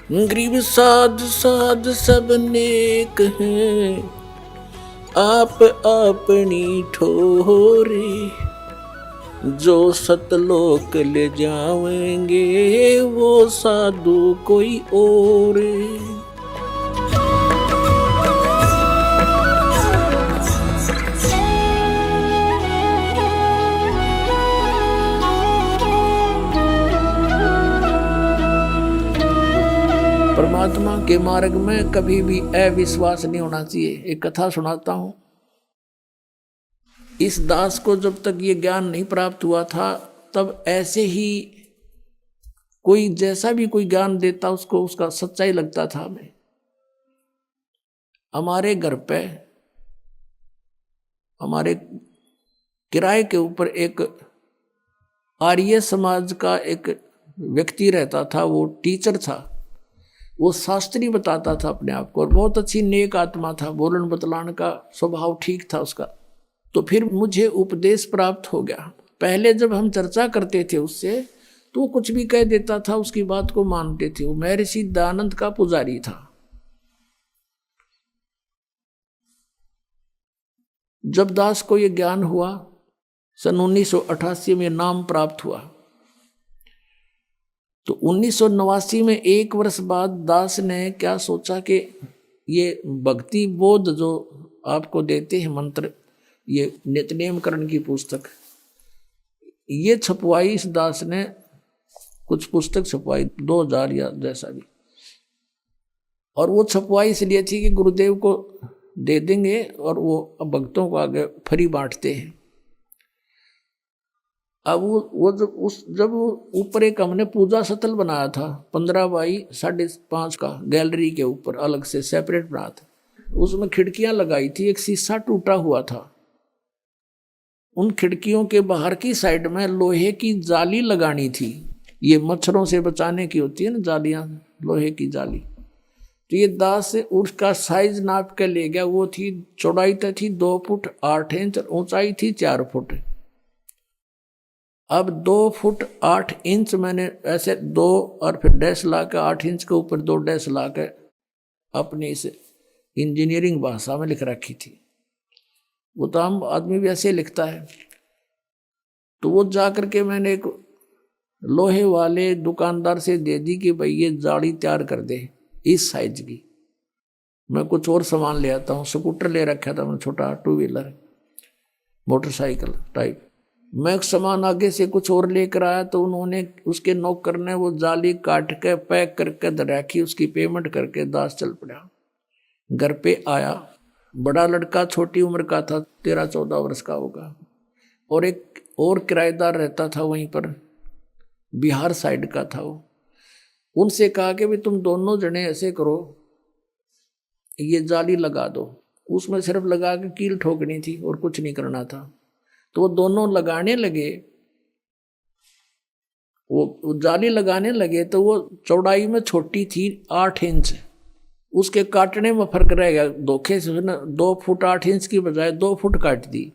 गरीब साध साध सब नेक हैं, आप अपनी ठोरे, जो सतलोक ले जावेंगे वो साधु कोई और। परमात्मा के मार्ग में कभी भी अविश्वास नहीं होना चाहिए। एक कथा सुनाता हूं। इस दास को जब तक ये ज्ञान नहीं प्राप्त हुआ था तब ऐसे ही कोई जैसा भी कोई ज्ञान देता उसको उसका सच्चाई लगता था। हमें हमारे घर पे हमारे किराए के ऊपर एक आर्य समाज का एक व्यक्ति रहता था। वो टीचर था, वो शास्त्री बताता था अपने आप को, और बहुत अच्छी नेक आत्मा था, बोलन बतलाने का स्वभाव ठीक था उसका। तो फिर मुझे उपदेश प्राप्त हो गया। पहले जब हम चर्चा करते थे उससे तो वो कुछ भी कह देता था, उसकी बात को मानते थे। वो महर्षि दयानंद का पुजारी था। जब दास को ये ज्ञान हुआ, सन 1988 में नाम प्राप्त हुआ, तो 1989 में 1 वर्ष बाद दास ने क्या सोचा कि ये भक्ति बोध जो आपको देते हैं मंत्र, ये नित्यनेम करण की पुस्तक, ये छपवाई। इस दास ने कुछ पुस्तक छपवाई 2000 या जैसा भी, और वो छपवाई इसलिए थी कि गुरुदेव को दे देंगे और वो भक्तों को आगे फ्री बांटते हैं। अब वो जब ऊपर एक हमने पूजा स्थल बनाया था 15 बाई 5.5 का, गैलरी के ऊपर अलग से सेपरेट बना था। उसमें खिड़कियां लगाई थी, एक शीशा टूटा हुआ था। उन खिड़कियों के बाहर की साइड में लोहे की जाली लगानी थी। ये मच्छरों से बचाने की होती है ना जालियां, लोहे की जाली। तो ये दास से उसका साइज नाप के ले गया। वो थी, चौड़ाई तो थी 2 फुट 8 इंच, ऊंचाई थी 4 फुट। अब 2 फुट 8 इंच मैंने ऐसे 2 और फिर डैश ला के 8 इंच के ऊपर 2 डैश ला के अपनी इस इंजीनियरिंग भाषा में लिख रखी थी। वो तो आम आदमी भी ऐसे लिखता है। तो वो जा करके मैंने एक लोहे वाले दुकानदार से दे दी कि भाई ये जाली तैयार कर दे इस साइज की। मैं कुछ और सामान ले आता हूँ। स्कूटर ले रखा था मैं, छोटा 2 व्हीलर मोटरसाइकिल टाइप। मैं सामान आगे से कुछ और लेकर आया तो उन्होंने उसके नौकर ने वो जाली काट के पैक करके रखी। उसकी पेमेंट करके दास चल पड़ा। घर पे आया, बड़ा लड़का छोटी उम्र का था, 13-14 वर्ष का होगा, और एक और किराएदार रहता था वहीं पर, बिहार साइड का था वो। उनसे कहा कि भाई तुम दोनों जने ऐसे करो, ये जाली लगा दो। उसमें सिर्फ लगा के कील ठोकनी थी और कुछ नहीं करना था। तो वो दोनों लगाने लगे, वो जाली लगाने लगे। तो वो चौड़ाई में छोटी थी 8 इंच, उसके काटने में फर्क रह गया। धोखे से 2 फुट 8 इंच की बजाय 2 फुट काट दी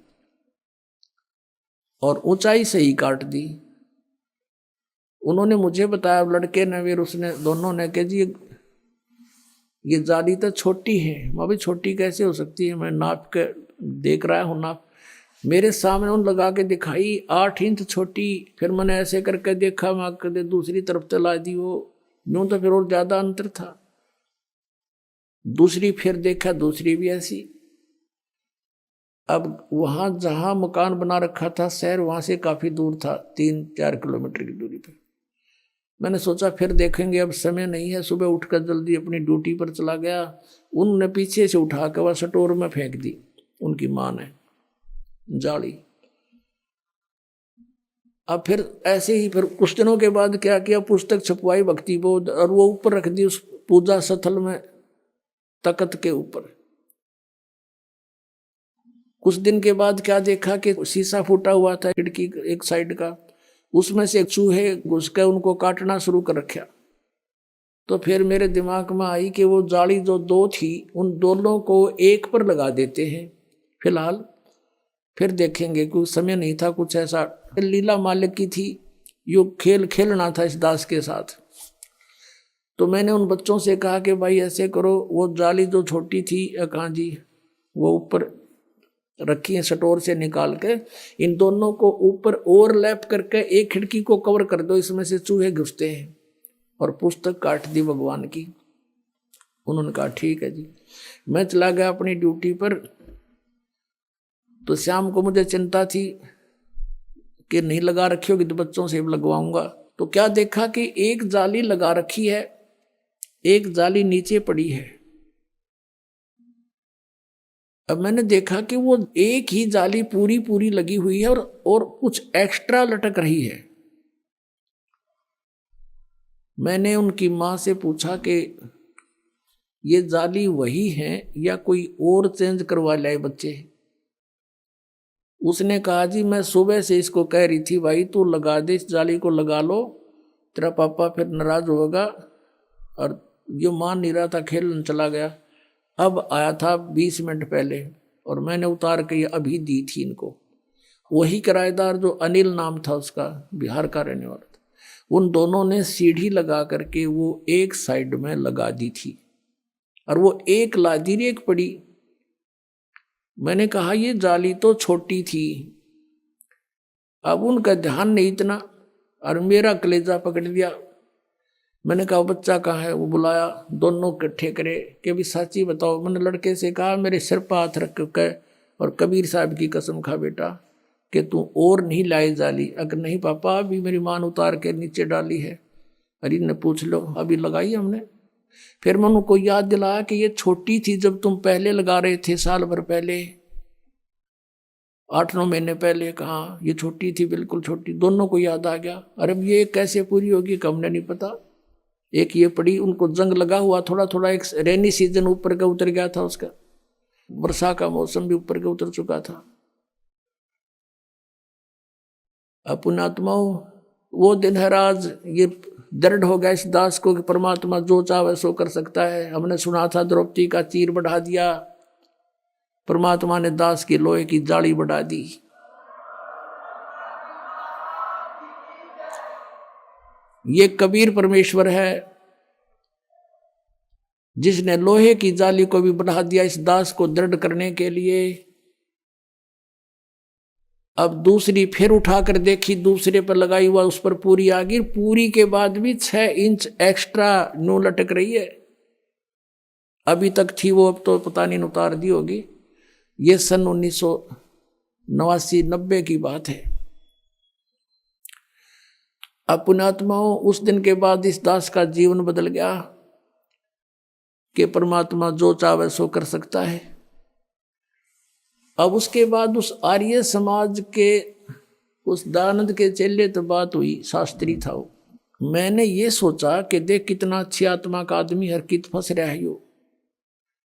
और ऊंचाई से ही काट दी। उन्होंने मुझे बताया, लड़के ने फिर उसने दोनों ने कहा जी ये जाली तो छोटी है। मैं भी छोटी कैसे हो सकती है, मैं नाप के देख रहा हूँ नाप। मेरे सामने उन लगा के दिखाई 8 इंच छोटी। फिर मैंने ऐसे करके देखा, मैं कदे दूसरी तरफ चला दी, वो यूं तो फिर और ज्यादा अंतर था। दूसरी फिर देखा, दूसरी भी ऐसी। अब वहां जहां मकान बना रखा था शहर, वहां से काफी दूर था, 3-4 किलोमीटर की दूरी पर। मैंने सोचा फिर देखेंगे, अब समय नहीं है। सुबह उठकर जल्दी अपनी ड्यूटी पर चला गया। उनने पीछे से उठा कर वह स्टोर में फेंक दी, उनकी मां ने जाली। अब फिर ऐसे ही फिर कुछ दिनों के बाद क्या किया, पुस्तक छपवाई भक्ति बोध, और वो ऊपर रख दी उस पूजा स्थल में, तख्त के ऊपर। कुछ दिन के बाद क्या देखा कि शीशा फूटा हुआ था खिड़की एक साइड का, उसमें से चूहे घुस के उनको काटना शुरू कर रखा। तो फिर मेरे दिमाग में आई कि वो जाली जो 2 थी, उन दोनों को एक पर लगा देते हैं फिलहाल, फिर देखेंगे। कुछ समय नहीं था, कुछ ऐसा लीला मालिक की थी, यो खेल खेलना था इस दास के साथ। तो मैंने उन बच्चों से कहा कि भाई ऐसे करो, वो जाली जो छोटी थी कहाँ जी, वो ऊपर रखी है स्टोर से निकाल के, इन दोनों को ऊपर ओवरलैप करके एक खिड़की को कवर कर दो, इसमें से चूहे घुसते हैं। और पुस्तक काट दी भगवान की। उन्होंने कहा ठीक है जी। मैं चला गया अपनी ड्यूटी पर। तो शाम को मुझे चिंता थी कि नहीं लगा रखी होगी तो बच्चों से लगवाऊंगा। तो क्या देखा कि एक जाली लगा रखी है, एक जाली नीचे पड़ी है। अब मैंने देखा कि वो एक ही जाली पूरी पूरी लगी हुई है और कुछ एक्स्ट्रा लटक रही है। मैंने उनकी माँ से पूछा कि ये जाली वही है या कोई और चेंज करवा लाए बच्चे। उसने कहा जी मैं सुबह से इसको कह रही थी भाई तू लगा दे, इस जाली को लगा लो, तेरा पापा फिर नाराज होगा। और ये मान नहीं रहा था, खेलने चला गया। अब आया था 20 मिनट पहले और मैंने उतार के ये अभी दी थी इनको। वही किराएदार जो अनिल नाम था उसका, बिहार का रहने वाला था, उन दोनों ने सीढ़ी लगा करके वो एक साइड में लगा दी थी और वो एक लादी एक पड़ी। मैंने कहा ये जाली तो छोटी थी। अब उनका ध्यान नहीं इतना और मेरा कलेजा पकड़ लिया। मैंने कहा बच्चा कहाँ है? वो बुलाया, दोनों इकट्ठे करे कि भी सच्ची बताओ। मैंने लड़के से कहा मेरे सिर पर हाथ रख के और कबीर साहब की कसम खा बेटा कि तू और नहीं लाई जाली। अगर नहीं पापा अभी मेरी मान उतार के नीचे डाली है। अरे ने पूछ लो, अभी लगाई हमने। फिर मैं उनको याद दिलाया कि ये छोटी थी जब तुम पहले लगा रहे थे, साल भर पहले, 8-9 महीने पहले। कहा ये छोटी थी, बिल्कुल छोटी। दोनों को याद आ गया। अरे अब ये कैसे पूरी होगी हमने नहीं पता। एक ये पड़ी, उनको जंग लगा हुआ थोड़ा थोड़ा। एक रेनी सीजन ऊपर का उतर गया था उसका, वर्षा का मौसम भी ऊपर का उतर चुका था। पुण्यात्माओं, वो दिन है राज। ये दृढ़ हो गया इस दास को कि परमात्मा जो चाहे सो कर सकता है। हमने सुना था द्रौपदी का चीर बढ़ा दिया, परमात्मा ने दास की लोहे की जाली बढ़ा दी। ये कबीर परमेश्वर है जिसने लोहे की जाली को भी बढ़ा दिया इस दास को दृढ़ करने के लिए। अब दूसरी फिर उठाकर देखी, दूसरे पर लगाई हुआ, उस पर पूरी आ गई। पूरी के बाद भी 6 इंच एक्स्ट्रा नो लटक रही है। अभी तक थी वो, अब तो पता नहीं उतार दी होगी। ये सन 1989-90 की बात है। अब पुण्यात्माओं, उस दिन के बाद इस दास का जीवन बदल गया कि परमात्मा जो चाहे सो कर सकता है। अब उसके बाद उस आर्य समाज के उस दयानंद के चेले तो बात हुई, शास्त्री था वो। मैंने ये सोचा कि देख कितना अच्छी आत्मा का आदमी, हर कित फंस रहा है यो।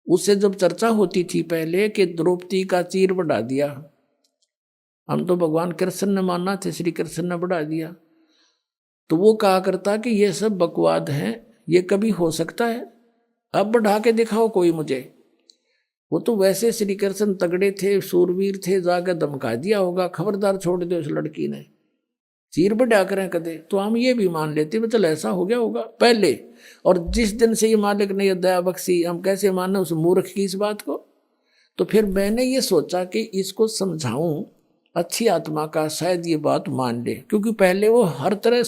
उससे जब चर्चा होती थी पहले कि द्रौपदी का चीर बढ़ा दिया, हम तो भगवान कृष्ण ने माना थे, श्री कृष्ण ने बढ़ा दिया, तो वो कहा करता कि ये सब बकवाद हैं, ये कभी हो सकता है? अब बढ़ा के दिखाओ कोई मुझे। वो तो वैसे श्री कृष्ण तगड़े थे, सूरवीर थे, जाकर धमका दिया होगा, खबरदार छोड़ दो इस लड़की ने, चीर बढ़ा करें कदे। तो हम ये भी मान लेते मतलब ऐसा हो गया होगा पहले। और जिस दिन से ये मालिक ने ये दया बख्शी, हम कैसे माने उस मूर्ख की इस बात को? तो फिर मैंने ये सोचा कि इसको समझाऊं अच्छी आत्मा का, शायद ये बात मान ले। क्योंकि पहले वो हर तरह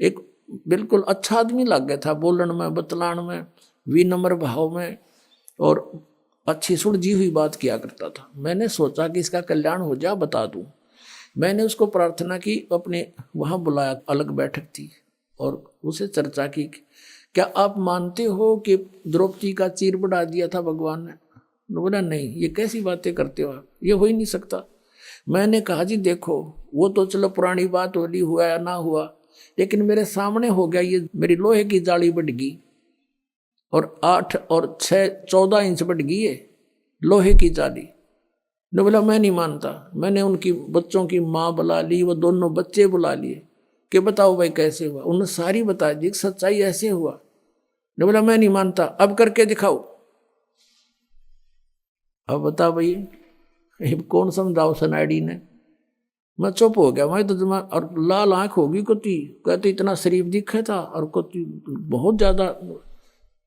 एक बिल्कुल अच्छा आदमी लग गया था, बोलन में, बतलान में, विनम्र भाव में, और अच्छी सुलझी हुई बात किया करता था। मैंने सोचा कि इसका कल्याण हो जाए, बता दूं। मैंने उसको प्रार्थना की, अपने वहाँ बुलाया, अलग बैठक थी, और उसे चर्चा की, क्या आप मानते हो कि द्रौपदी का चीर बढ़ा दिया था भगवान ने? बोला नहीं, ये कैसी बातें करते हो आप, ये हो ही नहीं सकता। मैंने कहा जी देखो, वो तो चलो पुरानी बात होली, हुआ या ना हुआ, लेकिन मेरे सामने हो गया, ये मेरी लोहे की जाली बढ़ गई और 8 और 6 14 इंच बढ़ गई है लोहे की जाली। ने बोला मैं नहीं मानता। मैंने उनकी बच्चों की माँ बुला ली, वो दोनों बच्चे बुला लिए कि बताओ भाई कैसे हुआ। उन्होंने सारी बता दी, सच्चाई ऐसे हुआ। ने बोला मैं नहीं मानता, अब करके दिखाओ। अब बता भाई, कौन समझाओ सनाडी ने? मैं चुप हो गया। मैं तो और लाल आंख होगी कोती, कहते इतना शरीफ दिखे था और कोती बहुत ज्यादा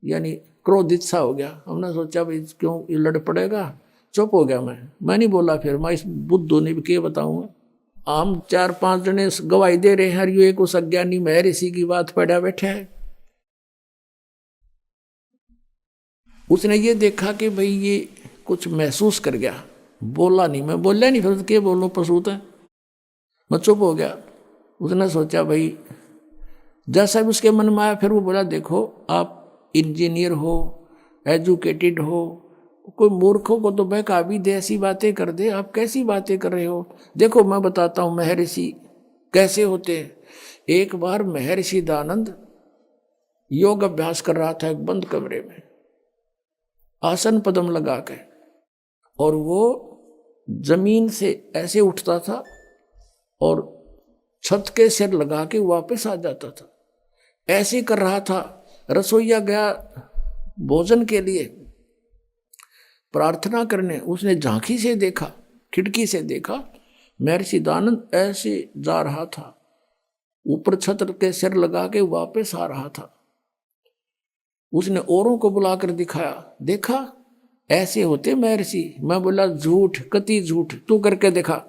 यानी क्रोधित सा हो गया। हमने सोचा भाई क्यों ये लड़ पड़ेगा, चुप हो गया। मैं नहीं बोला। फिर मैं इस बुद्धू ने भी क्या बताऊंगा। हम 4-5 जने गवाही दे रहे हैं, ये एक उस अज्ञानी महर्षि की बात पड़ा बैठा है। उसने ये देखा कि भाई ये कुछ महसूस कर गया, बोला नहीं। मैं बोला नहीं, फिर क्या बोलूं, पसूत है। मैं चुप हो गया। उसने सोचा भाई जैसा भी उसके मन में आया। फिर वो बोला देखो आप इंजीनियर हो, एजुकेटेड हो, कोई मूर्खों को तो बहका भी दे, ऐसी बातें कर दे, आप कैसी बातें कर रहे हो। देखो मैं बताता हूँ महर्षि कैसे होते हैं। एक बार महर्षि दानंद योग अभ्यास कर रहा था एक बंद कमरे में, आसन पद्म लगा के, और वो जमीन से ऐसे उठता था और छत के सिर लगा के वापस आ जाता था। ऐसे कर रहा था। रसोईया गया भोजन के लिए प्रार्थना करने, उसने झांकी से देखा, खिड़की से देखा, महर्षि दानंद ऐसे जा रहा था, ऊपर छत के सिर लगा के वापस आ रहा था। उसने औरों को बुलाकर दिखाया, देखा ऐसे होते महर्षि। मैं बोला झूठ, कति झूठ, तू करके देखा।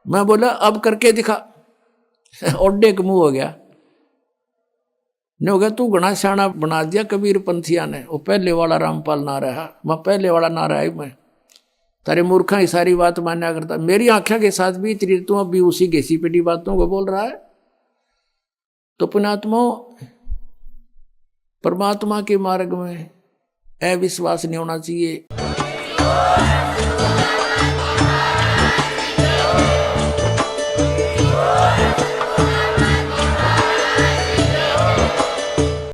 मैं बोला अब करके दिखा। ओडे का मुंह हो गया। ने हो गया तू घना सियाना बना दिया कबीर पंथिया ने, वो पहले वाला रामपाल ना रहा। मैं पहले वाला ना रहा, मैं तारे मूर्खा ही सारी बात मान्या करता। मेरी आंखों के साथ भी तेरी तू अभी उसी घेसी पेटी बातों को बोल रहा है। तो पुण्यात्मा परमात्मा के मार्ग में अविश्वास नहीं होना चाहिए।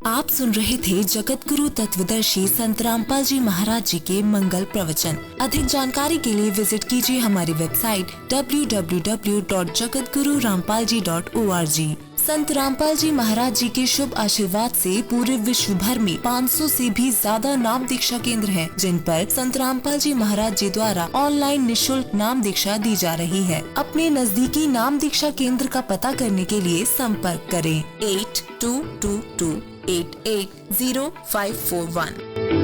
आप सुन रहे थे जगत गुरु तत्वदर्शी संत रामपाल जी महाराज जी के मंगल प्रवचन। अधिक जानकारी के लिए विजिट कीजिए हमारी वेबसाइट www.jagatgururampalji.org। संत रामपाल जी महाराज जी के शुभ आशीर्वाद से पूरे विश्व भर में 500 से भी ज्यादा नाम दीक्षा केंद्र हैं, जिन पर संत रामपाल जी महाराज जी द्वारा ऑनलाइन निशुल्क नाम दीक्षा दी जा रही है। अपने नजदीकी नाम दीक्षा केंद्र का पता करने के लिए संपर्क करें 8222880541।